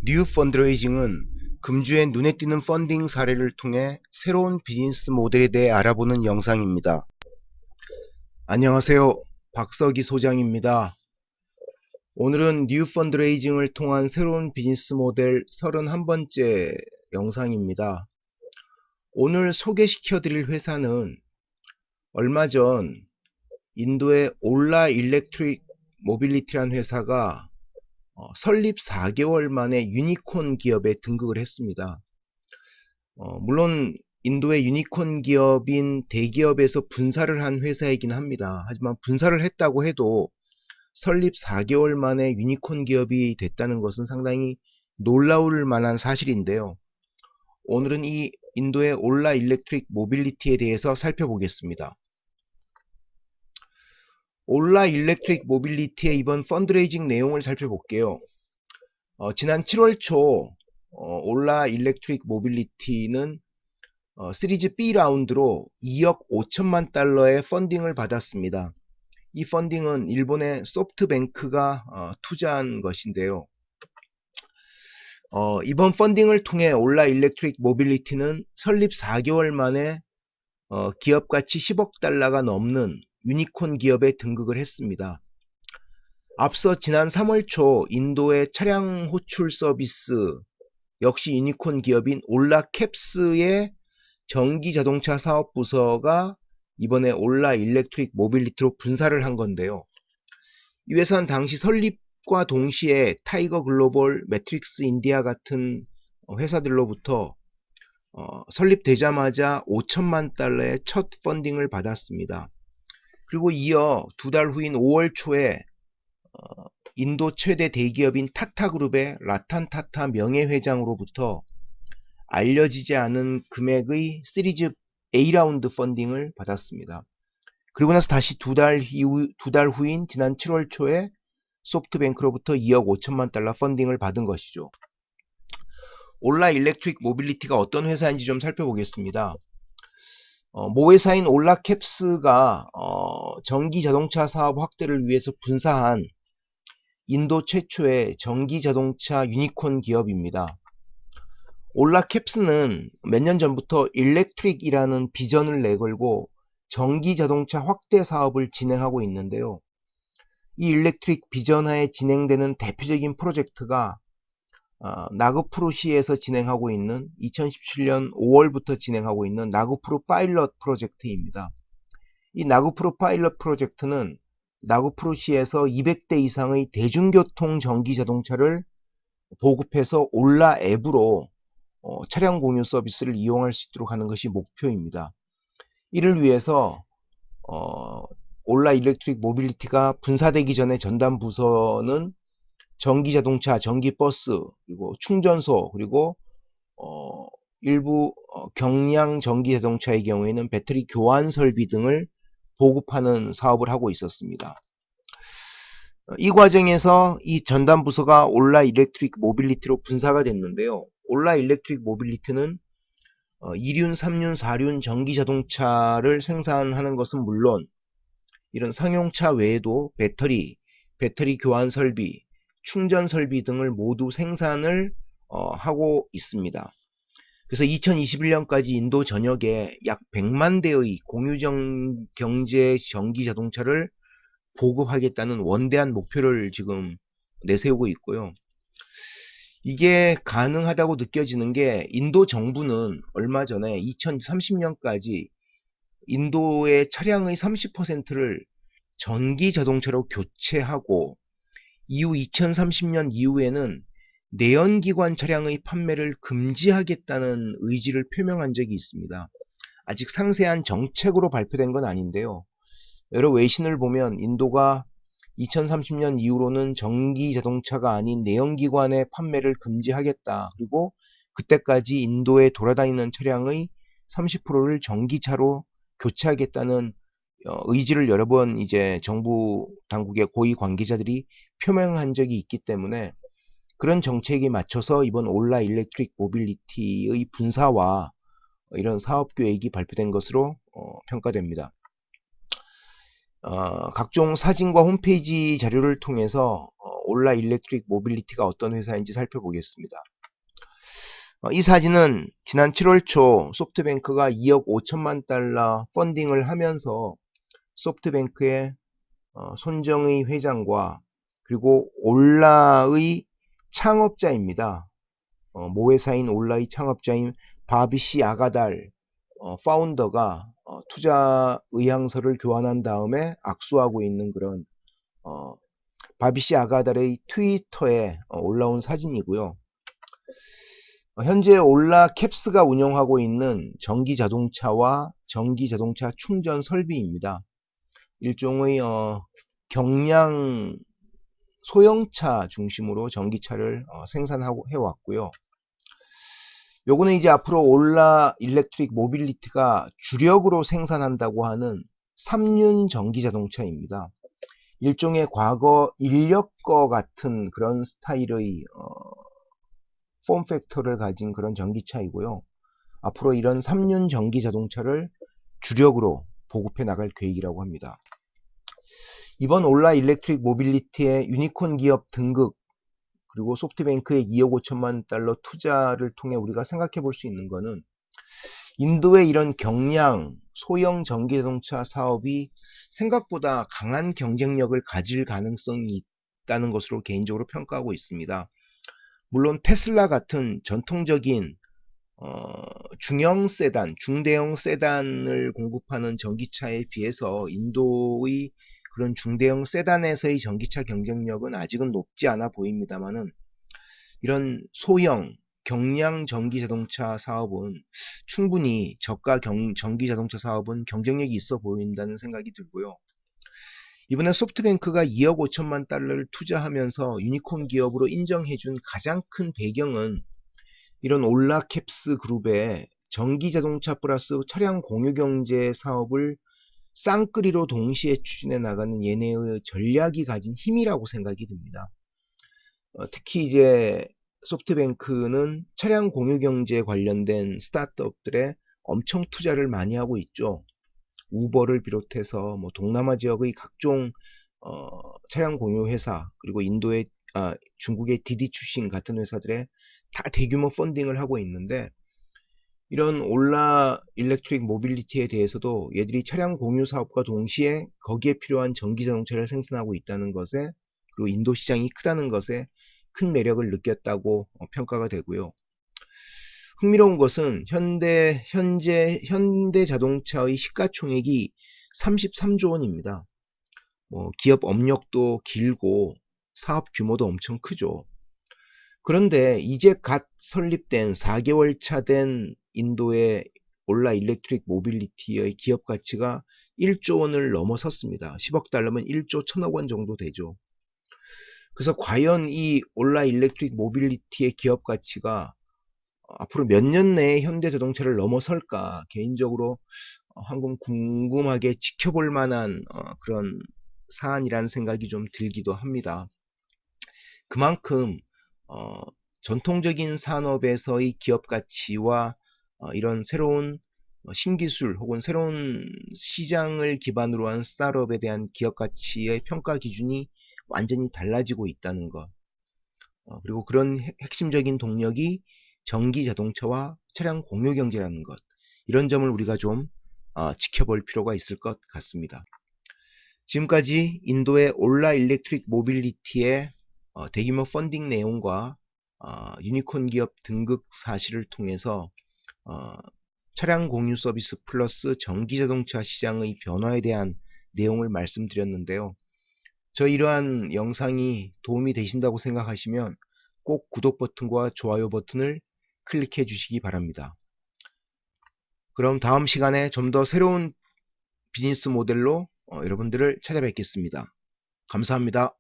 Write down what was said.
뉴 펀드레이징은 금주의 눈에 띄는 펀딩 사례를 통해 새로운 비즈니스 모델에 대해 알아보는 영상입니다. 안녕하세요. 박석희 소장입니다. 오늘은 뉴 펀드레이징을 통한 새로운 비즈니스 모델 31번째 영상입니다. 오늘 소개시켜 드릴 회사는 얼마 전 인도의 올라 일렉트릭 모빌리티라는 회사가 설립 4개월 만에 유니콘 기업에 등극을 했습니다. 물론 인도의 유니콘 기업인 대기업에서 분사를 한 회사이긴 합니다. 하지만 분사를 했다고 해도 설립 4개월 만에 유니콘 기업이 됐다는 것은 상당히 놀라울 만한 사실인데요. 오늘은 이 인도의 올라 일렉트릭 모빌리티에 대해서 살펴보겠습니다. 올라 일렉트릭 모빌리티의 이번 펀드레이징 내용을 살펴볼게요. 지난 7월 초 올라 일렉트릭 모빌리티는 시리즈 B 라운드로 2억 5천만 달러의 펀딩을 받았습니다. 이 펀딩은 일본의 소프트뱅크가 투자한 것인데요. 이번 펀딩을 통해 올라 일렉트릭 모빌리티는 설립 4개월 만에 기업 가치 10억 달러가 넘는 유니콘 기업에 등극을 했습니다. 앞서 지난 3월 초 인도의 차량 호출 서비스 역시 유니콘 기업인 올라캡스의 전기자동차 사업부서가 이번에 올라 일렉트릭 모빌리티로 분사를 한 건데요. 이 회사는 당시 설립과 동시에 타이거 글로벌, 매트릭스 인디아 같은 회사들로부터 설립되자마자 5천만 달러의 첫 펀딩을 받았습니다. 그리고 이어 두 달 후인 5월 초에 인도 최대 대기업인 타타그룹의 라탄 타타 명예회장으로부터 알려지지 않은 금액의 시리즈 A라운드 펀딩을 받았습니다. 그리고 나서 다시 두 달 후인 지난 7월 초에 소프트뱅크로부터 2억 5천만 달러 펀딩을 받은 것이죠. 올라 일렉트릭 모빌리티가 어떤 회사인지 좀 살펴보겠습니다. 모 회사인 올라캡스가 전기 자동차 사업 확대를 위해서 분사한 인도 최초의 전기 자동차 유니콘 기업입니다. 올라캡스는 몇 년 전부터 일렉트릭이라는 비전을 내걸고 전기 자동차 확대 사업을 진행하고 있는데요. 이 일렉트릭 비전하에 진행되는 대표적인 프로젝트가 나그푸르시에서 진행하고 있는 2017년 5월부터 진행하고 있는 나그푸르 파일럿 프로젝트입니다. 이 나그푸르 파일럿 프로젝트는 나그푸르시에서 200대 이상의 대중교통 전기 자동차를 보급해서 올라 앱으로 차량 공유 서비스를 이용할 수 있도록 하는 것이 목표입니다. 이를 위해서 올라 일렉트릭 모빌리티가 분사되기 전에 전담 부서는 전기자동차, 전기버스, 그리고 충전소, 그리고 일부 경량 전기자동차의 경우에는 배터리 교환 설비 등을 보급하는 사업을 하고 있었습니다. 이 과정에서 이 전담 부서가 올라 일렉트릭 모빌리티로 분사가 됐는데요. 올라 일렉트릭 모빌리티는 2륜, 3륜, 4륜 전기자동차를 생산하는 것은 물론 이런 상용차 외에도 배터리 교환 설비, 충전 설비 등을 모두 생산을 하고 있습니다. 그래서 2021년까지 인도 전역에 약 100만 대의 공유 경제 전기 자동차를 보급하겠다는 원대한 목표를 지금 내세우고 있고요. 이게 가능하다고 느껴지는 게 인도 정부는 얼마 전에 2030년까지 인도의 차량의 30%를 전기 자동차로 교체하고 이후 2030년 이후에는 내연기관 차량의 판매를 금지하겠다는 의지를 표명한 적이 있습니다. 아직 상세한 정책으로 발표된 건 아닌데요. 여러 외신을 보면 인도가 2030년 이후로는 전기 자동차가 아닌 내연기관의 판매를 금지하겠다. 그리고 그때까지 인도에 돌아다니는 차량의 30%를 전기차로 교체하겠다는 의지를 여러 번 이제 정부 당국의 고위 관계자들이 표명한 적이 있기 때문에 그런 정책에 맞춰서 이번 올라 일렉트릭 모빌리티의 분사와 이런 사업 계획이 발표된 것으로 평가됩니다. 각종 사진과 홈페이지 자료를 통해서 올라 일렉트릭 모빌리티가 어떤 회사인지 살펴보겠습니다. 이 사진은 지난 7월 초 소프트뱅크가 2억 5천만 달러 펀딩을 하면서 소프트뱅크의 손정의 회장과 그리고 올라의 창업자입니다. 모회사인 올라의 창업자인 바비시 아가달 파운더가 투자 의향서를 교환한 다음에 악수하고 있는 그런 바비시 아가달의 트위터에 올라온 사진이고요. 현재 올라 캡스가 운영하고 있는 전기 자동차와 전기 자동차 충전 설비입니다. 일종의 경량 소형차 중심으로 전기차를 생산하고 해왔고요. 요거는 이제 앞으로 올라 일렉트릭 모빌리티가 주력으로 생산한다고 하는 3륜 전기 자동차입니다. 일종의 과거 인력거 같은 그런 스타일의 폼팩터를 가진 그런 전기차이고요. 앞으로 이런 3륜 전기 자동차를 주력으로 보급해 나갈 계획이라고 합니다. 이번 올라 일렉트릭 모빌리티의 유니콘 기업 등극 그리고 소프트뱅크의 2억 5천만 달러 투자를 통해 우리가 생각해 볼 수 있는 것은 인도의 이런 경량 소형 전기자동차 사업이 생각보다 강한 경쟁력을 가질 가능성이 있다는 것으로 개인적으로 평가하고 있습니다. 물론 테슬라 같은 전통적인 중형 세단, 중대형 세단을 공급하는 전기차에 비해서 인도의 그런 중대형 세단에서의 전기차 경쟁력은 아직은 높지 않아 보입니다만은 이런 소형 경량 전기자동차 사업은 충분히 저가 전기자동차 사업은 경쟁력이 있어 보인다는 생각이 들고요. 이번에 소프트뱅크가 2억 5천만 달러를 투자하면서 유니콘 기업으로 인정해준 가장 큰 배경은 이런 올라캡스 그룹의 전기자동차 플러스 차량 공유경제 사업을 쌍끌이로 동시에 추진해 나가는 얘네의 전략이 가진 힘이라고 생각이 듭니다. 특히 이제 소프트뱅크는 차량 공유경제 관련된 스타트업들에 엄청 투자를 많이 하고 있죠. 우버를 비롯해서 뭐 동남아 지역의 각종 차량 공유 회사 그리고 인도의 중국의 디디 출신 같은 회사들에 다 대규모 펀딩을 하고 있는데 이런 올라 일렉트릭 모빌리티에 대해서도 얘들이 차량 공유 사업과 동시에 거기에 필요한 전기 자동차를 생산하고 있다는 것에 그리고 인도 시장이 크다는 것에 큰 매력을 느꼈다고 평가가 되고요. 흥미로운 것은 현재 현대자동차의 시가총액이 33조 원입니다. 기업 업력도 길고 사업 규모도 엄청 크죠. 그런데 이제 갓 설립된 4개월 차 된 인도의 올라 일렉트릭 모빌리티의 기업 가치가 1조 원을 넘어섰습니다. 10억 달러면 1조 1000억 원 정도 되죠. 그래서 과연 이 올라 일렉트릭 모빌리티의 기업 가치가 앞으로 몇 년 내에 현대자동차를 넘어설까 개인적으로 한번 궁금하게 지켜볼 만한 그런 사안이라는 생각이 좀 들기도 합니다. 그만큼 전통적인 산업에서의 기업 가치와 이런 새로운 신기술 혹은 새로운 시장을 기반으로 한 스타트업에 대한 기업 가치의 평가 기준이 완전히 달라지고 있다는 것. 그리고 그런 핵심적인 동력이 전기 자동차와 차량 공유 경제라는 것. 이런 점을 우리가 좀 지켜볼 필요가 있을 것 같습니다. 지금까지 인도의 올라 일렉트릭 모빌리티의 대규모 펀딩 내용과 유니콘 기업 등극 사실을 통해서 차량 공유 서비스 플러스 전기자동차 시장의 변화에 대한 내용을 말씀드렸는데요. 저 이러한 영상이 도움이 되신다고 생각하시면 꼭 구독 버튼과 좋아요 버튼을 클릭해 주시기 바랍니다. 그럼 다음 시간에 좀 더 새로운 비즈니스 모델로 여러분들을 찾아뵙겠습니다. 감사합니다.